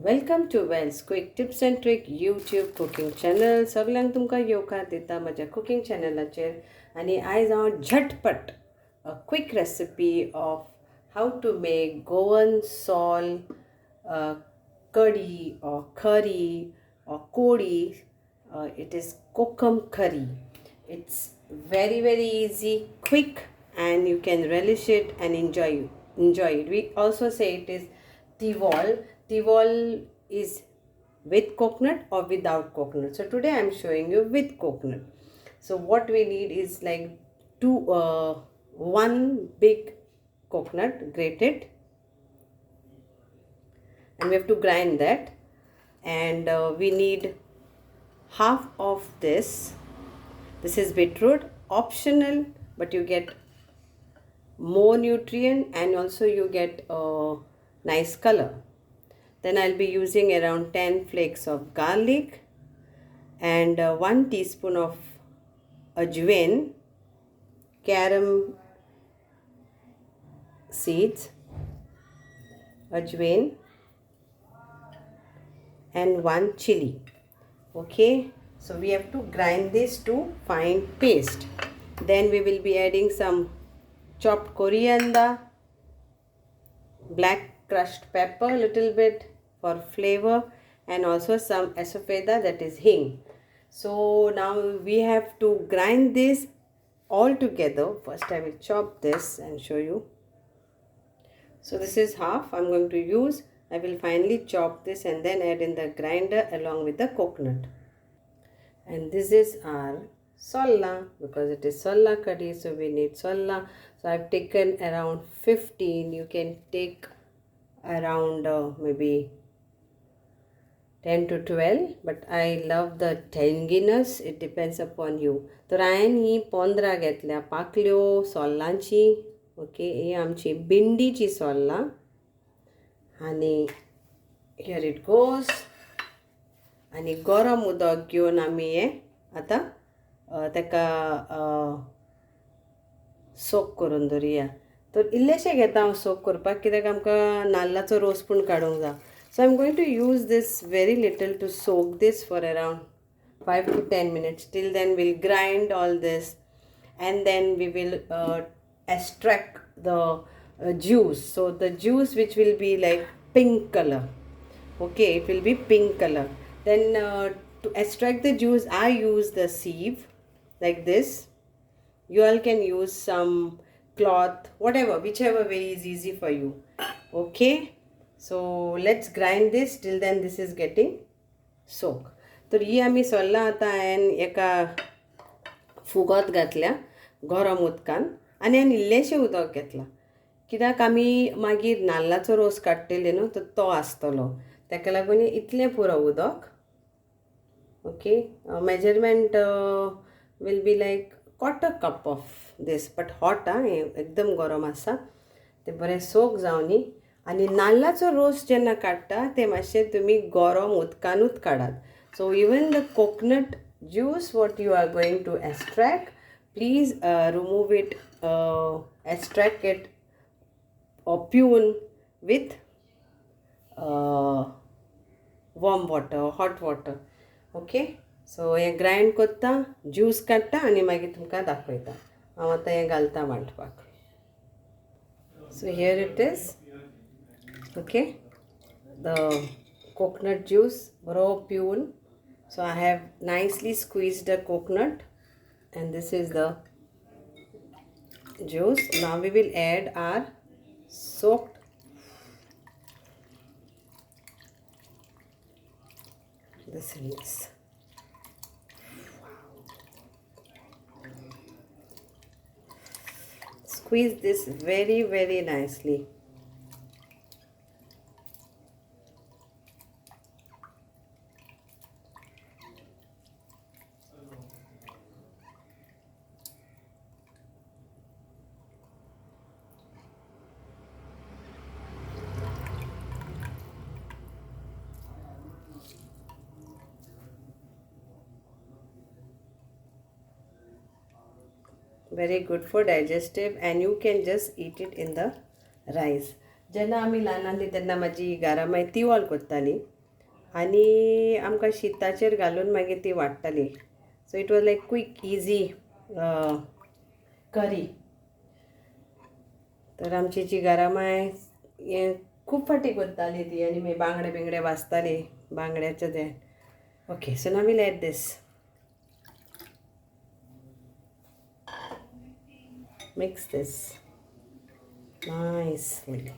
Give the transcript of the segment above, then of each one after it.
Welcome to Vel's quick tips and trick YouTube cooking channel. सगळ्यांक तुमकां येवकार दिता म्हज्या कुकिंग चॅनलाचेर. आनी आयज हांव झटपट a quick recipe of how to make Goan sol kadhi or curry or kodi. It is kokum curry. It's very easy, quick, and you can relish it and enjoy it. We also say it is Tival. Tival is with coconut or without coconut. So today I am showing you with coconut. So what we need is like one big coconut grated, and we have to grind that. And we need half of this. This is beetroot, optional, but you get more nutrient and also you get a nice color. Then I'll be using around 10 flakes of garlic and 1 teaspoon of ajwain, carom seeds, ajwain, and 1 chili. Okay, so we have to grind this to fine paste. Then we will be adding some chopped coriander, black crushed pepper, little bit for flavor, and also some asafeda, that is hing. So now we have to grind this all together. First I will chop this and show you. So this is half I'm going to use. I will finally chop this and then add in the grinder along with the coconut. And this is our solla, because it is SolKadi, so we need solla. So I've taken around 15. You can take around maybe 10 to 12, but I love the tanginess. It depends upon you. तर हांवें ही 15 घेतल्या पाकल्यो सोल्लांची. Okay, ही आमची बिंडीची सोल्लां. आनी here it goes. आनी गरम उदक घेवन आमी हे आतां ताका सोक करून दवरुया. तर इल्लेशें घेता हांव सोक करपाक, कित्याक आमकां नाल्लाचो रोस पूण काडूंक जाय. So I'm going to use this very little to soak this for around 5 to 10 minutes. Till then we'll grind all this, and then we will extract the juice. So the juice which will be like pink color. Okay, it will be pink color. Then to extract the juice I use the sieve like this. You all can use some cloth, whatever, whichever way is easy for you. Okay, so let's grind this. Till then this is getting soak. तर ही आमी सोल्लां आतां हांवें एका फुगोत घातल्या गरम उदकान, आनी हांवें इल्लेशें उदक घेतलां, कित्याक आमी मागीर नाल्लाचो रोस काडटले न्हू, तर तो आसतलो, ताका लागून इतलें पुरो उदक. Okay, measurement will be like quarter cup of this, but hot एकदम गरम आसा. ते बरें सोक जावनी. आनी नाल्लाचो रोस जेन्ना काडटा ते मातशें तुमी गरम उदकानूच काडात. So even the coconut juice what you are going to extract, please remove it, extract it or pune with warm water, hot water. Okay, so hey grind करता, ज्यूस काडटा आनी मागीर तुमकां दाखयता. हांव आतां हें घालता वांटपाक. So here it is. Okay, the coconut juice bro pune. So I have nicely squeezed the coconut, and this is the juice. Now we will add our soaked this in this. Squeeze this very nicely. Very good for digestive, and you can just eat it in the rice. जेन्ना आमी ल्हान आसली तेन्ना म्हाजी घरामाय तिवॉल करताली आनी आमकां शिताचेर घालून मागीर ती वाडटाली. So it was like quick easy curry. तर आमची जी घरामाय हें खूब फाटी करताली ती आनी मागीर बांगडे बिंगडे भाजताली बांगड्याचें तें. Okay, so now we'll add this. Mix this nicely.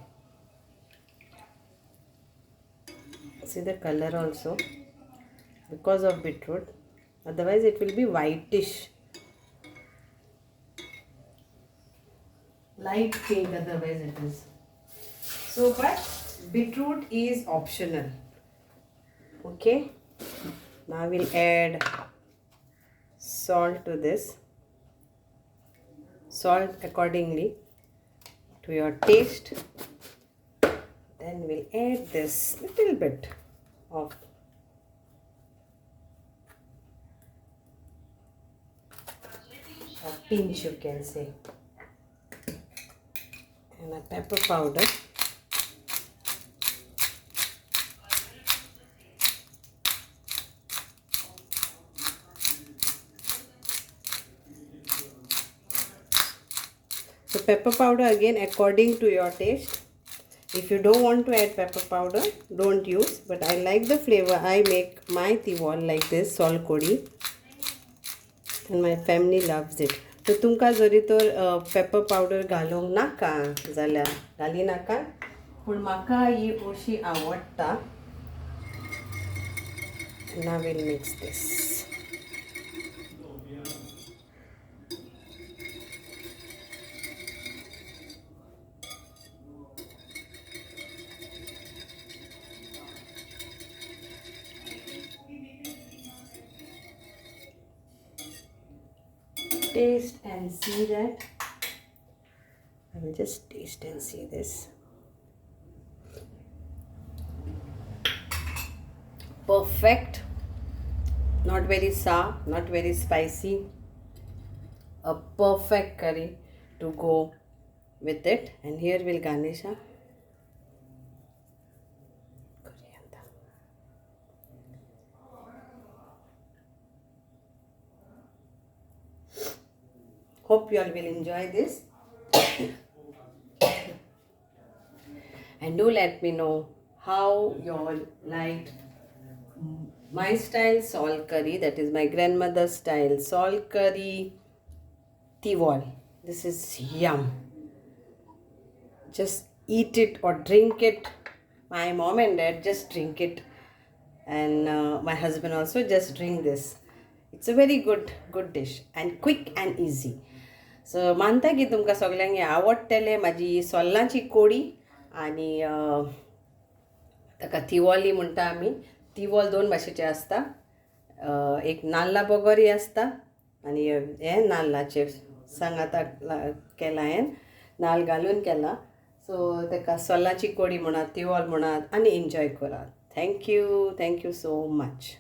See the color also, because of beetroot, otherwise it will be whitish, light pink otherwise it is. So but beetroot is optional. Okay, now we'll add salt to this. Salt accordingly to your taste. Then we'll add this little bit of a pinch, you can say, and a pepper powder. So pepper powder again according to your taste. If you don't want to add pepper powder, don't use. But I like the flavor. I make my tiwal like this, Solkodi, and my family loves it. So तुमका जरी तर pepper powder घालूंक नाका जाल्यार घाली नाका, पूण म्हाका ही अशी आवडटा. Now we'll mix this. Taste and see that. I will just taste and see this. Perfect. Not very sour, not very spicy. A perfect curry to go with it. And here we'll garnish our coriander. Hope you all will enjoy this. And do let me know how you all liked my style Solkadi, that is my grandmother's style Solkadi Tiwal. This is yum. Just eat it or drink it. My mom and dad just drink it, and my husband also just drink this. It's a very good dish and quick and easy. So मानता की तुमकां सगल्यांक आवडटलें म्हाजी सोल्लांची कोडी आनी ताका तिवॉली म्हणटा आमी. तिवॉल दोन भाशेचे आसता, एक नाल्ला बगोरी आसता आनी हें नाल्लाचें सांगाता केला, हें नाल्ल घालून केला. सो ताका सोल्लाची कोडी म्हणात, तिवॉल म्हणात आनी एन्जॉय करात. Thank you so much.